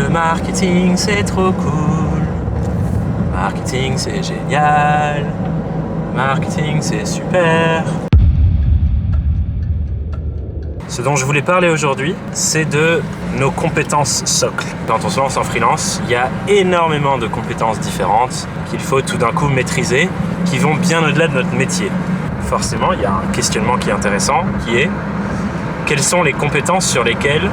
Le marketing, c'est trop cool. Marketing, c'est génial. Marketing, c'est super. Ce dont je voulais parler aujourd'hui, c'est de nos compétences socles. Quand on se lance en freelance, il y a énormément de compétences différentes qu'il faut tout d'un coup maîtriser, qui vont bien au-delà de notre métier. Forcément, il y a un questionnement qui est intéressant, qui est quelles sont les compétences sur lesquelles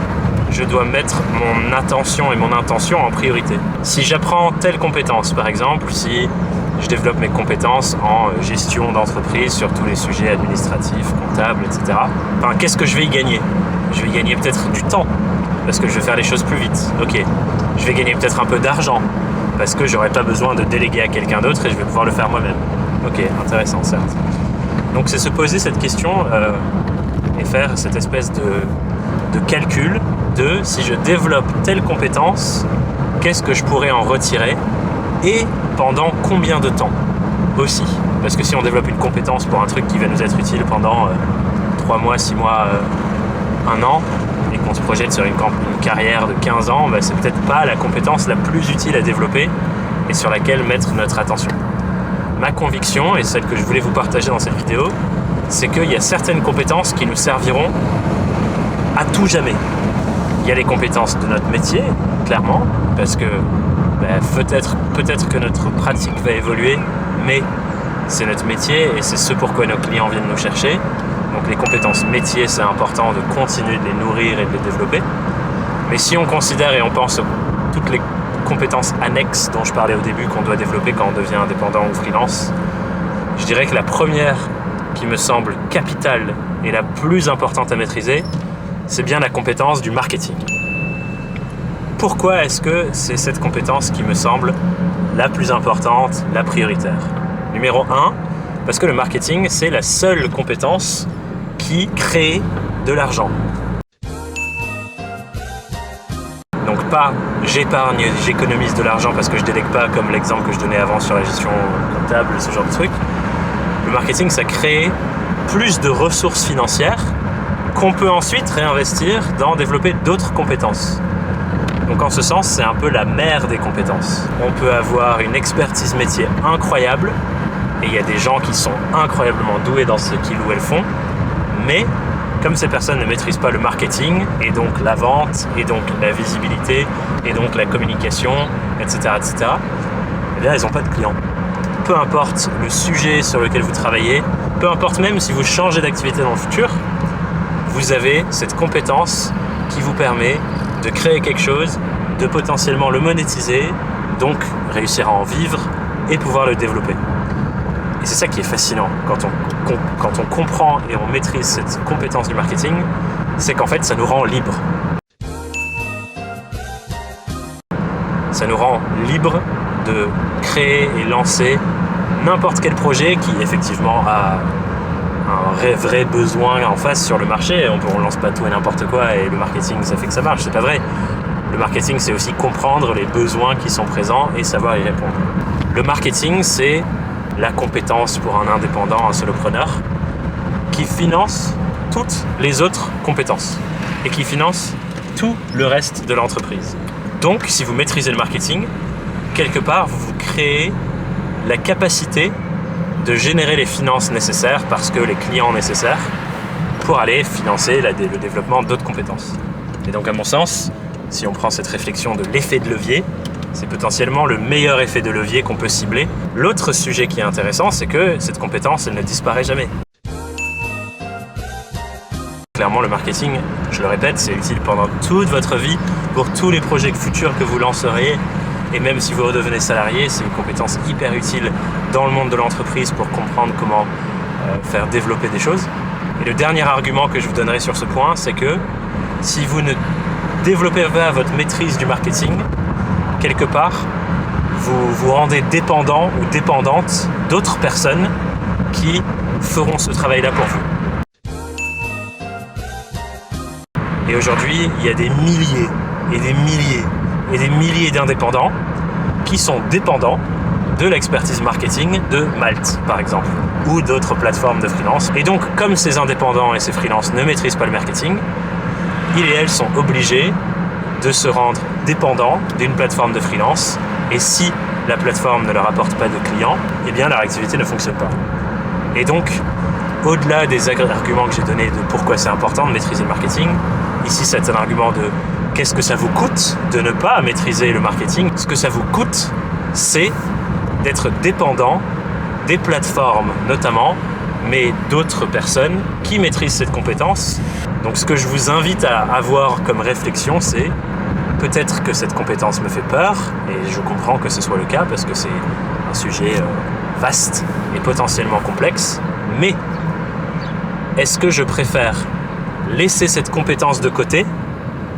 je dois mettre mon attention et mon intention en priorité. Si j'apprends telle compétence, par exemple, si je développe mes compétences en gestion d'entreprise sur tous les sujets administratifs, comptables, etc. Enfin, qu'est-ce que je vais y gagner ? Je vais y gagner peut-être du temps, parce que je vais faire les choses plus vite. Ok. Je vais gagner peut-être un peu d'argent, parce que j'aurai pas besoin de déléguer à quelqu'un d'autre et je vais pouvoir le faire moi-même. Ok, intéressant, certes. Donc c'est se poser cette question et faire cette espèce de calcul de si je développe telle compétence, qu'est-ce que je pourrais en retirer et pendant combien de temps aussi. Parce que si on développe une compétence pour un truc qui va nous être utile pendant 3 mois, 6 mois, 1 an, et qu'on se projette sur une carrière de 15 ans, c'est peut-être pas la compétence la plus utile à développer et sur laquelle mettre notre attention. Ma conviction, et celle que je voulais vous partager dans cette vidéo, c'est qu'il y a certaines compétences qui nous serviront à tout jamais. Il y a les compétences de notre métier, clairement, parce que peut-être que notre pratique va évoluer, mais c'est notre métier et c'est ce pourquoi nos clients viennent nous chercher. Donc les compétences métiers, c'est important de continuer de les nourrir et de les développer. Mais si on considère et on pense à toutes les compétences annexes dont je parlais au début qu'on doit développer quand on devient indépendant ou freelance, je dirais que la première qui me semble capitale et la plus importante à maîtriser, c'est bien la compétence du marketing. Pourquoi est-ce que c'est cette compétence qui me semble la plus importante, la prioritaire ? Numéro 1, parce que le marketing, c'est la seule compétence qui crée de l'argent. Donc pas j'épargne, j'économise de l'argent parce que je délègue pas, comme l'exemple que je donnais avant sur la gestion comptable, ce genre de truc. Le marketing, ça crée plus de ressources financières qu'on peut ensuite réinvestir dans développer d'autres compétences. Donc en ce sens, c'est un peu la mère des compétences. On peut avoir une expertise métier incroyable, et il y a des gens qui sont incroyablement doués dans ce qu'ils ou elles font, mais comme ces personnes ne maîtrisent pas le marketing, et donc la vente, et donc la visibilité, et donc la communication, etc., eh bien, elles n'ont pas de clients. Peu importe le sujet sur lequel vous travaillez, peu importe même si vous changez d'activité dans le futur, vous avez cette compétence qui vous permet de créer quelque chose, de potentiellement le monétiser, donc réussir à en vivre et pouvoir le développer. Et c'est ça qui est fascinant quand on comprend et on maîtrise cette compétence du marketing, c'est qu'en fait ça nous rend libres. Ça nous rend libres de créer et lancer n'importe quel projet qui effectivement a un vrai besoin en face sur le marché. On lance pas tout et n'importe quoi et le marketing ça fait que ça marche, c'est pas vrai. Le marketing c'est aussi comprendre les besoins qui sont présents et savoir y répondre. Le marketing c'est la compétence pour un indépendant, un solopreneur qui finance toutes les autres compétences et qui finance tout le reste de l'entreprise. Donc si vous maîtrisez le marketing, quelque part vous vous créez la capacité de générer les finances nécessaires parce que les clients nécessaires pour aller financer le développement d'autres compétences. Et donc à mon sens, si on prend cette réflexion de l'effet de levier, c'est potentiellement le meilleur effet de levier qu'on peut cibler. L'autre sujet qui est intéressant, c'est que cette compétence, elle ne disparaît jamais. Clairement, le marketing, je le répète, c'est utile pendant toute votre vie, pour tous les projets futurs que vous lanceriez. Et même si vous redevenez salarié, c'est une compétence hyper utile dans le monde de l'entreprise pour comprendre comment faire développer des choses. Et le dernier argument que je vous donnerai sur ce point, c'est que si vous ne développez pas votre maîtrise du marketing, quelque part, vous vous rendez dépendant ou dépendante d'autres personnes qui feront ce travail-là pour vous. Et aujourd'hui, il y a des milliers et des milliers et des milliers d'indépendants qui sont dépendants de l'expertise marketing de Malte, par exemple, ou d'autres plateformes de freelance. Et donc, comme ces indépendants et ces freelances ne maîtrisent pas le marketing, ils et elles sont obligés de se rendre dépendants d'une plateforme de freelance. Et si la plateforme ne leur apporte pas de clients, eh bien leur activité ne fonctionne pas. Et donc, au-delà des arguments que j'ai donnés de pourquoi c'est important de maîtriser le marketing, ici c'est un argument de qu'est-ce que ça vous coûte de ne pas maîtriser le marketing. Ce que ça vous coûte, c'est d'être dépendant des plateformes notamment, mais d'autres personnes qui maîtrisent cette compétence. Donc ce que je vous invite à avoir comme réflexion, c'est peut-être que cette compétence me fait peur, et je comprends que ce soit le cas parce que c'est un sujet vaste et potentiellement complexe, mais est-ce que je préfère laisser cette compétence de côté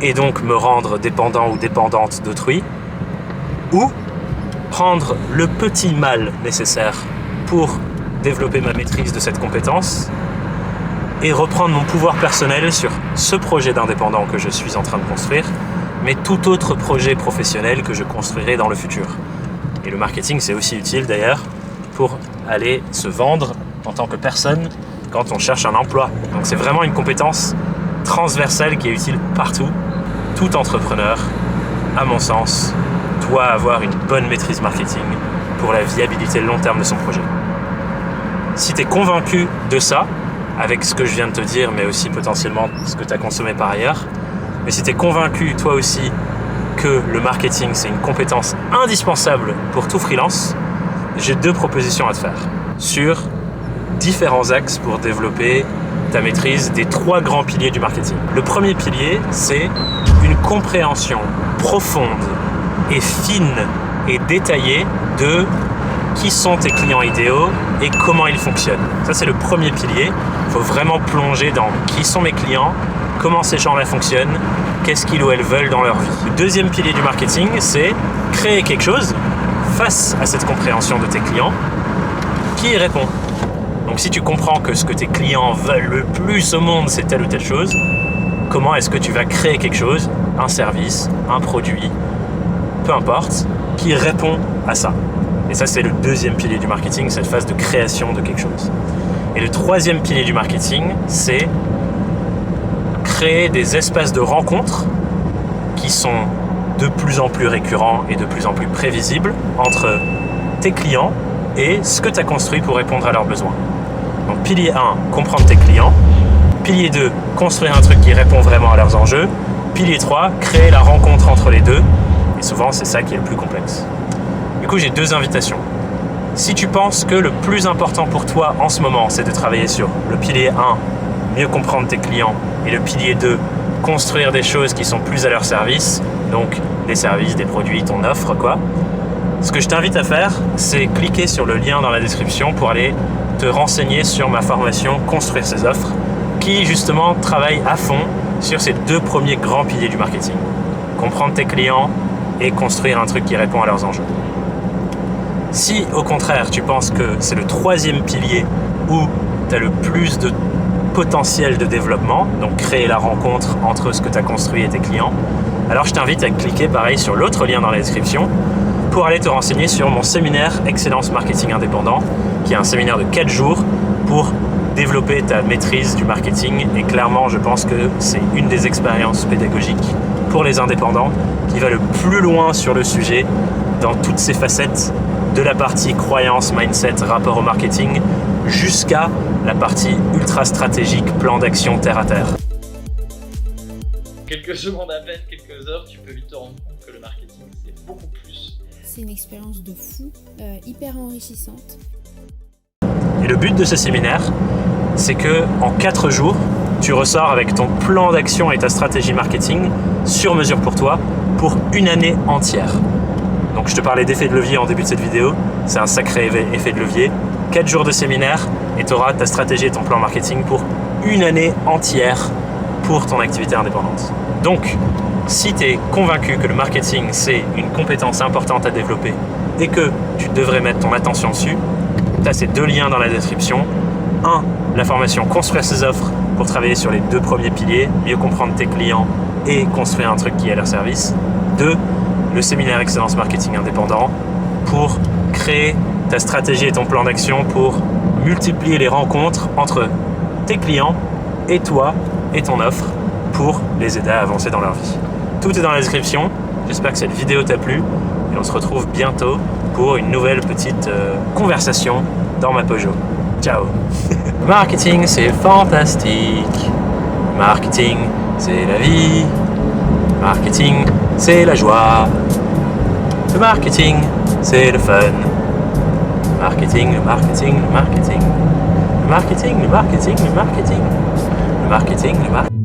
et donc me rendre dépendant ou dépendante d'autrui, ou prendre le petit mal nécessaire pour développer ma maîtrise de cette compétence et reprendre mon pouvoir personnel sur ce projet d'indépendant que je suis en train de construire, mais tout autre projet professionnel que je construirai dans le futur. Et le marketing, c'est aussi utile d'ailleurs pour aller se vendre en tant que personne quand on cherche un emploi. Donc c'est vraiment une compétence transversale qui est utile partout. Tout entrepreneur, à mon sens, doit avoir une bonne maîtrise marketing pour la viabilité long terme de son projet. Si tu es convaincu de ça, avec ce que je viens de te dire, mais aussi potentiellement ce que tu as consommé par ailleurs, mais si tu es convaincu toi aussi que le marketing c'est une compétence indispensable pour tout freelance, j'ai 2 propositions à te faire sur différents axes pour développer ta maîtrise des 3 grands piliers du marketing. Le premier pilier, c'est une compréhension profonde et fine et détaillée de qui sont tes clients idéaux et comment ils fonctionnent. Ça, c'est le premier pilier. Il faut vraiment plonger dans qui sont mes clients, comment ces gens-là fonctionnent, qu'est-ce qu'ils ou elles veulent dans leur vie. Le deuxième pilier du marketing, c'est créer quelque chose face à cette compréhension de tes clients qui y répond. Donc si tu comprends que ce que tes clients veulent le plus au monde, c'est telle ou telle chose, comment est-ce que tu vas créer quelque chose, un service, un produit, peu importe, qui répond à ça. Et ça, c'est le deuxième pilier du marketing, cette phase de création de quelque chose. Et le troisième pilier du marketing, c'est créer des espaces de rencontres qui sont de plus en plus récurrents et de plus en plus prévisibles entre tes clients et ce que tu as construit pour répondre à leurs besoins. Donc pilier 1, comprendre tes clients. Pilier 2, construire un truc qui répond vraiment à leurs enjeux. Pilier 3, créer la rencontre entre les deux. Et souvent, c'est ça qui est le plus complexe. Du coup, j'ai 2 invitations. Si tu penses que le plus important pour toi en ce moment, c'est de travailler sur le pilier 1, mieux comprendre tes clients, et le pilier 2, construire des choses qui sont plus à leur service, donc des services, des produits, ton offre, quoi. Ce que je t'invite à faire, c'est cliquer sur le lien dans la description pour aller te renseigner sur ma formation Construire ses offres, qui justement travaille à fond sur ces 2 premiers grands piliers du marketing. Comprendre tes clients et construire un truc qui répond à leurs enjeux. Si au contraire tu penses que c'est le 3e pilier où tu as le plus de potentiel de développement, donc créer la rencontre entre ce que tu as construit et tes clients, alors je t'invite à cliquer pareil sur l'autre lien dans la description pour aller te renseigner sur mon séminaire Excellence Marketing Indépendant, qui est un séminaire de 4 jours pour développer ta maîtrise du marketing. Et clairement, je pense que c'est une des expériences pédagogiques pour les indépendants qui va le plus loin sur le sujet dans toutes ses facettes, de la partie croyance, mindset, rapport au marketing, jusqu'à la partie ultra stratégique, plan d'action terre à terre. Quelques secondes à peine, quelques heures, tu peux vite te rendre compte que le marketing, c'est beaucoup plus. C'est une expérience de fou, hyper enrichissante. Et le but de ce séminaire, c'est que en 4 jours, tu ressors avec ton plan d'action et ta stratégie marketing sur mesure pour toi pour une année entière. Donc je te parlais d'effet de levier en début de cette vidéo, c'est un sacré effet de levier. 4 jours de séminaire et tu auras ta stratégie et ton plan marketing pour une année entière pour ton activité indépendante. Donc, si tu es convaincu que le marketing c'est une compétence importante à développer et que tu devrais mettre ton attention dessus, tu as ces 2 liens dans la description. 1, la formation Construire ses offres pour travailler sur les 2 premiers piliers, mieux comprendre tes clients et construire un truc qui est à leur service. 2, le séminaire Excellence Marketing Indépendant pour créer ta stratégie et ton plan d'action pour multiplier les rencontres entre tes clients et toi et ton offre pour les aider à avancer dans leur vie. Tout est dans la description. J'espère que cette vidéo t'a plu et on se retrouve bientôt pour une nouvelle petite conversation dans ma Peugeot. Ciao. Le marketing, c'est fantastique. Le marketing, c'est la vie. Le marketing, c'est la joie. Le marketing, c'est le fun. Le marketing, le marketing, le marketing. Le marketing, le marketing, le marketing. Le marketing, le marketing.